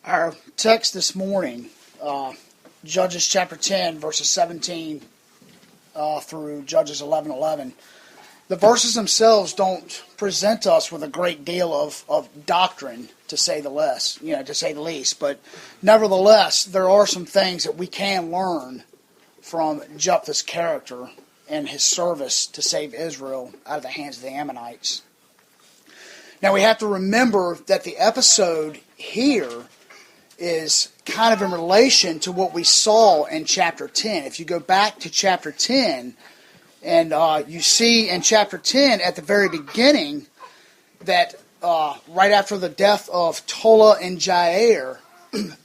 Our text this morning, Judges chapter 10, verses 17 through Judges 11:11. The verses themselves don't present us with a great deal of doctrine, to say the least. But nevertheless, there are some things that we can learn from Jephthah's character and his service to save Israel out of the hands of the Ammonites. Now we have to remember that the episode here is kind of in relation to what we saw in chapter 10. If you go back to chapter 10, and you see in chapter 10 at the very beginning that right after the death of Tola and Jair,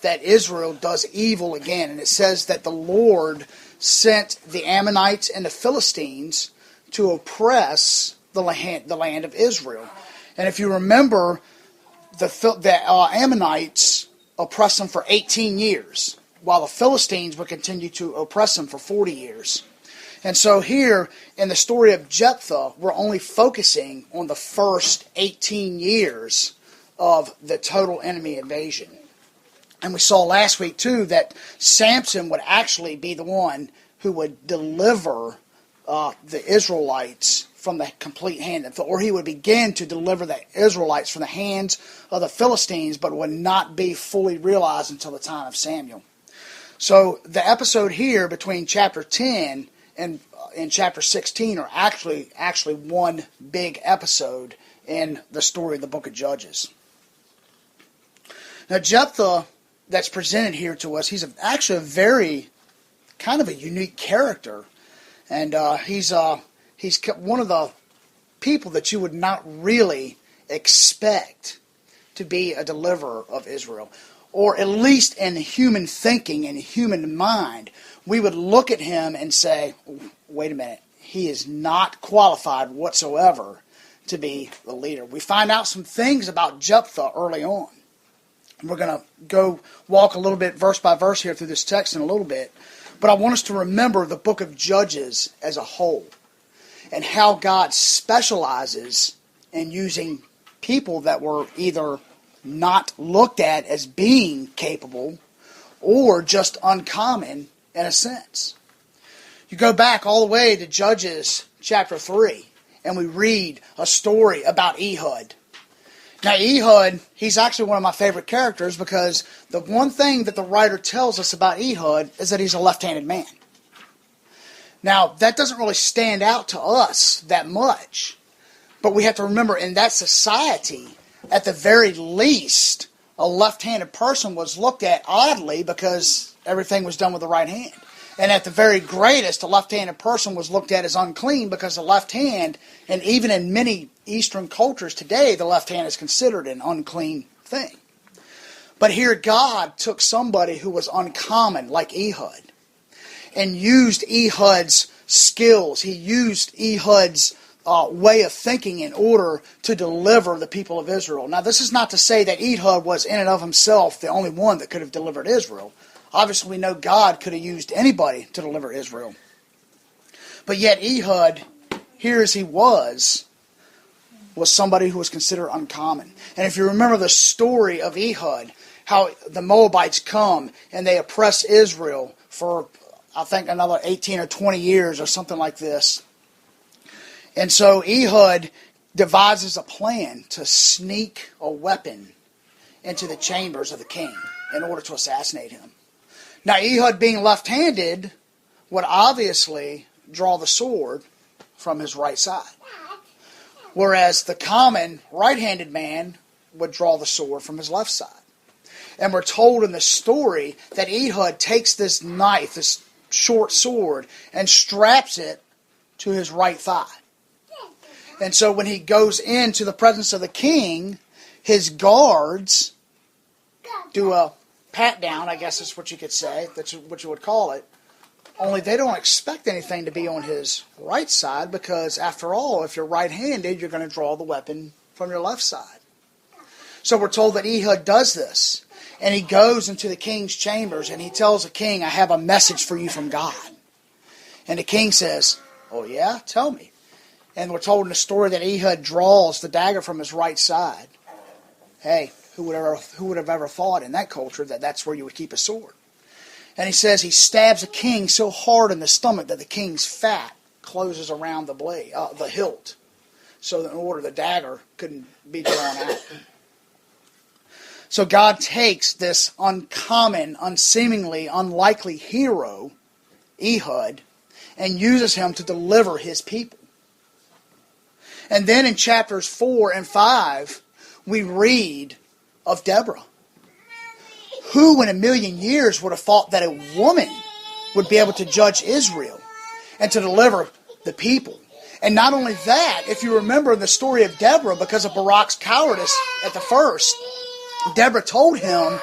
that Israel does evil again. And it says that the Lord sent the Ammonites and the Philistines to oppress the land of Israel. And if you remember, the Ammonites oppressed them for 18 years, while the Philistines would continue to oppress them for 40 years. And so here, in the story of Jephthah, we're only focusing on the first 18 years of the total enemy invasion. And we saw last week, too, that Samson would actually be the one who would deliver the Israelites from the complete hand, or he would begin to deliver the Israelites from the hands of the Philistines, but would not be fully realized until the time of Samuel. So the episode here between chapter 10 and chapter 16 are actually one big episode in the story of the book of Judges. Now Jephthah, that's presented here to us, he's actually a very kind of a unique character, and he's one of the people that you would not really expect to be a deliverer of Israel. Or at least in human thinking and human mind, we would look at him and say, wait a minute, he is not qualified whatsoever to be the leader. We find out some things about Jephthah early on. We're going to go walk a little bit verse by verse here through this text in a little bit. But I want us to remember the book of Judges as a whole, and how God specializes in using people that were either not looked at as being capable or just uncommon in a sense. You go back all the way to Judges chapter 3, and we read a story about Ehud. Now Ehud, he's actually one of my favorite characters, because the one thing that the writer tells us about Ehud is that he's a left-handed man. Now, that doesn't really stand out to us that much, but we have to remember in that society, at the very least, a left-handed person was looked at oddly because everything was done with the right hand. And at the very greatest, a left-handed person was looked at as unclean because the left hand, and even in many Eastern cultures today, the left hand is considered an unclean thing. But here God took somebody who was uncommon, like Ehud, and used Ehud's skills. He used Ehud's way of thinking in order to deliver the people of Israel. Now, this is not to say that Ehud was in and of himself the only one that could have delivered Israel. Obviously, we know God could have used anybody to deliver Israel. But yet Ehud, here as he was somebody who was considered uncommon. And if you remember the story of Ehud, how the Moabites come and they oppress Israel for, I think, another 18 or 20 years or something like this. And so Ehud devises a plan to sneak a weapon into the chambers of the king in order to assassinate him. Now Ehud, being left-handed, would obviously draw the sword from his right side, whereas the common right-handed man would draw the sword from his left side. And we're told in the story that Ehud takes this knife, this short sword, and straps it to his right thigh. And so when he goes into the presence of the king, his guards do a pat down, I guess is what you could say, that's what you would call it. Only they don't expect anything to be on his right side, because after all, if you're right-handed, you're going to draw the weapon from your left side. So we're told that Ehud does this, and he goes into the king's chambers, and he tells the king, I have a message for you from God. And the king says, oh yeah, tell me. And we're told in the story that Ehud draws the dagger from his right side. Hey, Who would have ever thought in that culture that that's where you would keep a sword? And he says he stabs a king so hard in the stomach that the king's fat closes around the blade, the hilt, so that in order the dagger couldn't be drawn out. So God takes this uncommon, unseemingly unlikely hero, Ehud, and uses him to deliver his people. And then in chapters 4 and 5, we read of Deborah. Who in a million years would have thought that a woman would be able to judge Israel and to deliver the people? And not only that, if you remember the story of Deborah, because of Barak's cowardice at the first, Deborah told him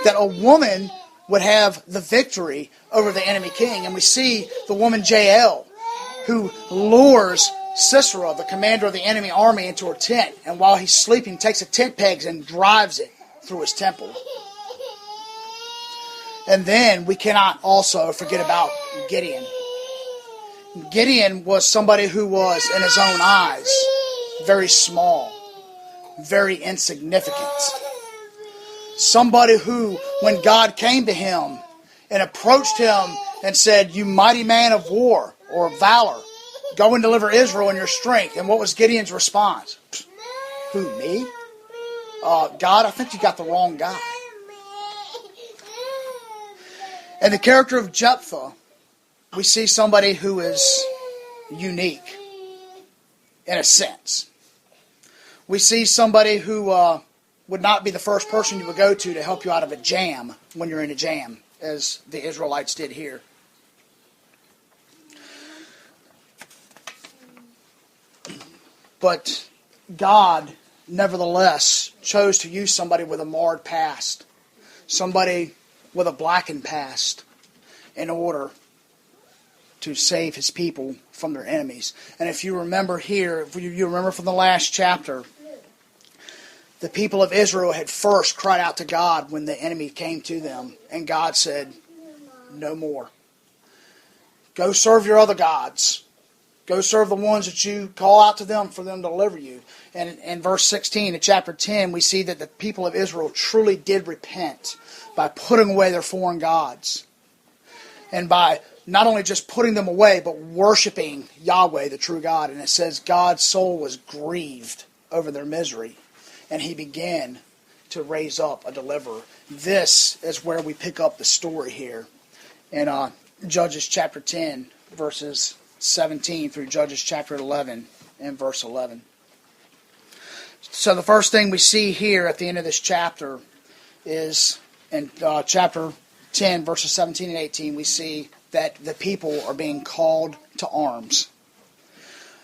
that a woman would have the victory over the enemy king. And we see the woman Jael, who lures Sisera, the commander of the enemy army, into her tent. And while he's sleeping, takes a tent pegs and drives it through his temple. And then we cannot also forget about Gideon. Gideon was somebody who was, in his own eyes, very small, very insignificant. Somebody who, when God came to him and approached him and said, "You mighty man of war," or valor, "go and deliver Israel in your strength." And what was Gideon's response? Who, me? God, I think you got the wrong guy. In the character of Jephthah, we see somebody who is unique, in a sense. We see somebody who would not be the first person you would go to help you out of a jam when you're in a jam, as the Israelites did here. But God, nevertheless, chose to use somebody with a marred past, somebody with a blackened past, in order to save his people from their enemies. And if you remember here, if you remember from the last chapter, the people of Israel had first cried out to God when the enemy came to them. And God said, "No more. Go serve your other gods. Go serve the ones that you call out to them for them to deliver you." And in verse 16 of chapter 10, we see that the people of Israel truly did repent by putting away their foreign gods. And by not only just putting them away, but worshiping Yahweh, the true God. And it says God's soul was grieved over their misery, and he began to raise up a deliverer. This is where we pick up the story here in Judges chapter 10, verses 17 through Judges chapter 11 and verse 11. So the first thing we see here at the end of this chapter is in chapter 10, verses 17 and 18, we see that the people are being called to arms.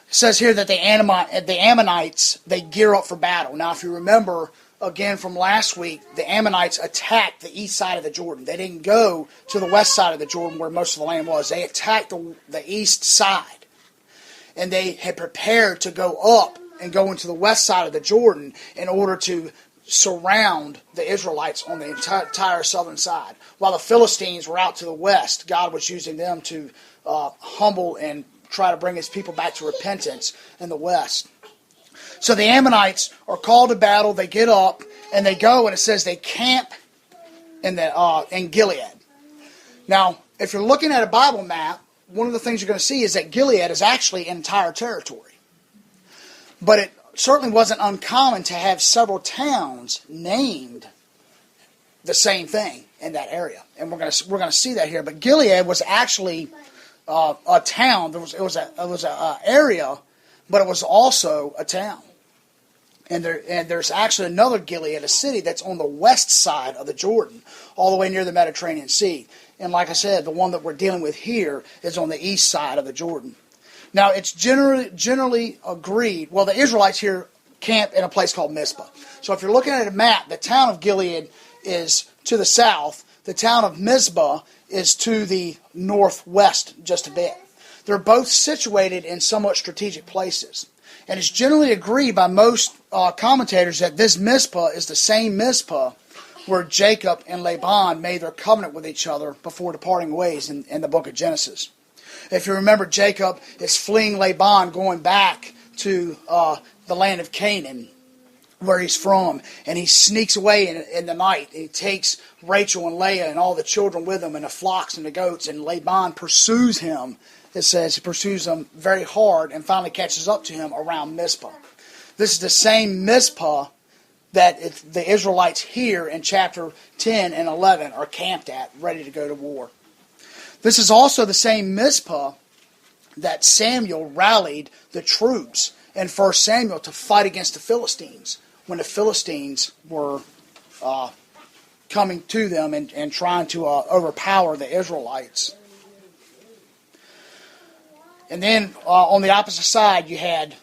It says here that the Ammonites, they gear up for battle. Now, if you remember, again from last week, the Ammonites attacked the east side of the Jordan. They didn't go to the west side of the Jordan where most of the land was. They attacked the east side. And they had prepared to go up and go into the west side of the Jordan in order to surround the Israelites on the entire southern side. While the Philistines were out to the west, God was using them to humble and try to bring his people back to repentance in the west. So the Ammonites are called to battle. They get up and they go, and it says they camp in Gilead. Now, if you're looking at a Bible map, one of the things you're going to see is that Gilead is actually an entire territory. But it certainly wasn't uncommon to have several towns named the same thing in that area, and we're going to see that here. But Gilead was actually a town. It was an area, but it was also a town. And there's actually another Gilead, a city that's on the west side of the Jordan, all the way near the Mediterranean Sea. And like I said, the one that we're dealing with here is on the east side of the Jordan. Now, it's generally agreed, well, the Israelites here camp in a place called Mizpah. So if you're looking at a map, the town of Gilead is to the south. The town of Mizpah is to the northwest just a bit. They're both situated in somewhat strategic places. And it's generally agreed by most commentators that this Mizpah is the same Mizpah where Jacob and Laban made their covenant with each other before departing ways in the book of Genesis. If you remember, Jacob is fleeing Laban, going back to the land of Canaan. where he's from, and he sneaks away in the night. He takes Rachel and Leah and all the children with him and the flocks and the goats, and Laban pursues him. It says he pursues him very hard and finally catches up to him around Mizpah. This is the same Mizpah that the Israelites here in chapter 10 and 11 are camped at, ready to go to war. This is also the same Mizpah that Samuel rallied the troops in 1 Samuel to fight against the Philistines, when the Philistines were coming to them and trying to overpower the Israelites. And then on the opposite side, you had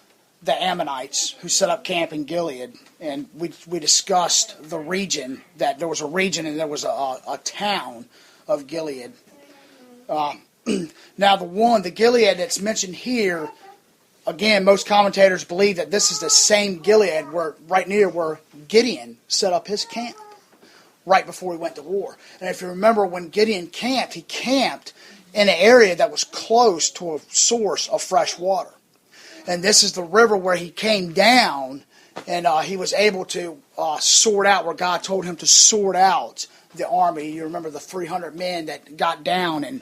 the Ammonites who set up camp in Gilead. And we discussed the region, that there was a region and there was a town of Gilead. Now the Gilead that's mentioned here, again, most commentators believe that this is the same Gilead right near where Gideon set up his camp, right before he went to war. And if you remember, when Gideon camped, he camped in an area that was close to a source of fresh water. And this is the river where he came down, and he was able to sort out, where God told him to sort out the army. You remember the 300 men that got down and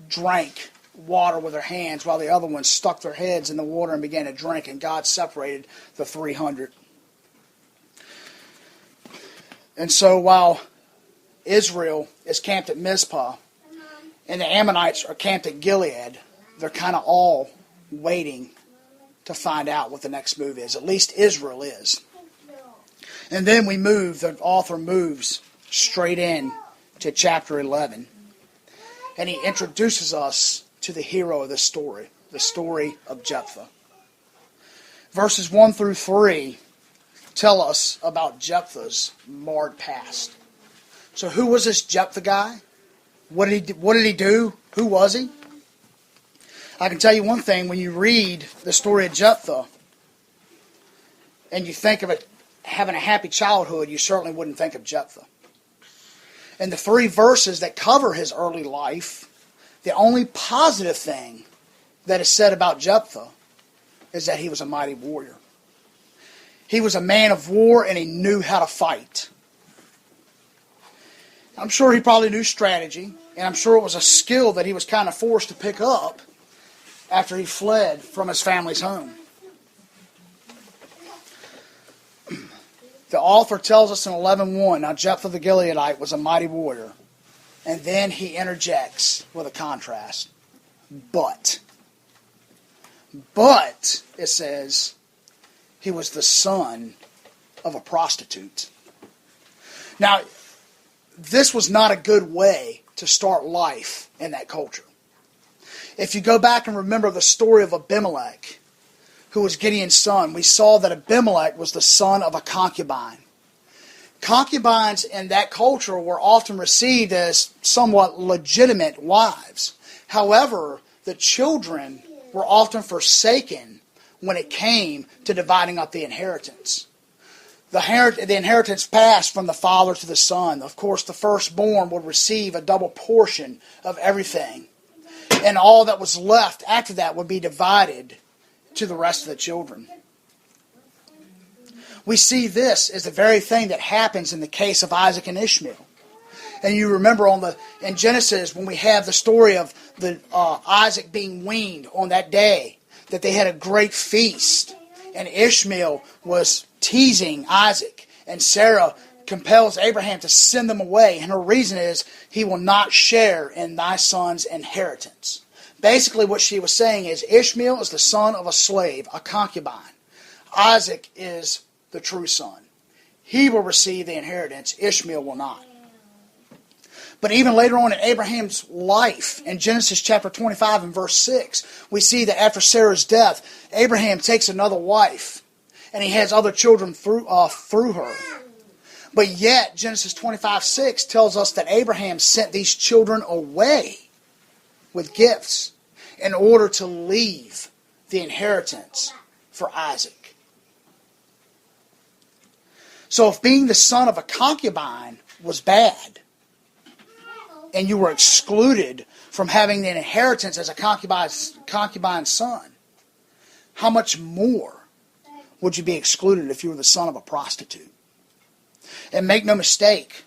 drank water with their hands, while the other ones stuck their heads in the water and began to drink, and God separated the 300. And so while Israel is camped at Mizpah and the Ammonites are camped at Gilead, they're kind of all waiting to find out what the next move is. At least Israel is. And then the author moves straight in to chapter 11. And he introduces us to the hero of this story, the story of Jephthah. Verses 1 through 3 tell us about Jephthah's marred past. So who was this Jephthah guy? What did he do? Who was he? I can tell you one thing. When you read the story of Jephthah and you think of it having a happy childhood, you certainly wouldn't think of Jephthah. In the 3 verses that cover his early life, the only positive thing that is said about Jephthah is that he was a mighty warrior. He was a man of war, and he knew how to fight. I'm sure he probably knew strategy, and I'm sure it was a skill that he was kind of forced to pick up after he fled from his family's home. The author tells us in 11:1, now Jephthah the Gileadite was a mighty warrior. And then he interjects with a contrast. But, it says, he was the son of a prostitute. Now, this was not a good way to start life in that culture. If you go back and remember the story of Abimelech, who was Gideon's son, we saw that Abimelech was the son of a concubine. Concubines in that culture were often received as somewhat legitimate wives. However, the children were often forsaken when it came to dividing up the inheritance. The inheritance passed from the father to the son. Of course, the firstborn would receive a double portion of everything. And all that was left after that would be divided to the rest of the children. We see this as the very thing that happens in the case of Isaac and Ishmael. And you remember in Genesis, when we have the story of Isaac being weaned on that day, that they had a great feast, and Ishmael was teasing Isaac, and Sarah compels Abraham to send them away, and her reason is, he will not share in thy son's inheritance. Basically what she was saying is, Ishmael is the son of a slave, a concubine. Isaac is the true son. He will receive the inheritance. Ishmael will not. But even later on in Abraham's life, in Genesis chapter 25 and verse 6, we see that after Sarah's death, Abraham takes another wife, and he has other children through her. But yet, Genesis 25:6 tells us that Abraham sent these children away with gifts in order to leave the inheritance for Isaac. So if being the son of a concubine was bad, and you were excluded from having the inheritance as a concubine's son, how much more would you be excluded if you were the son of a prostitute. And make no mistake,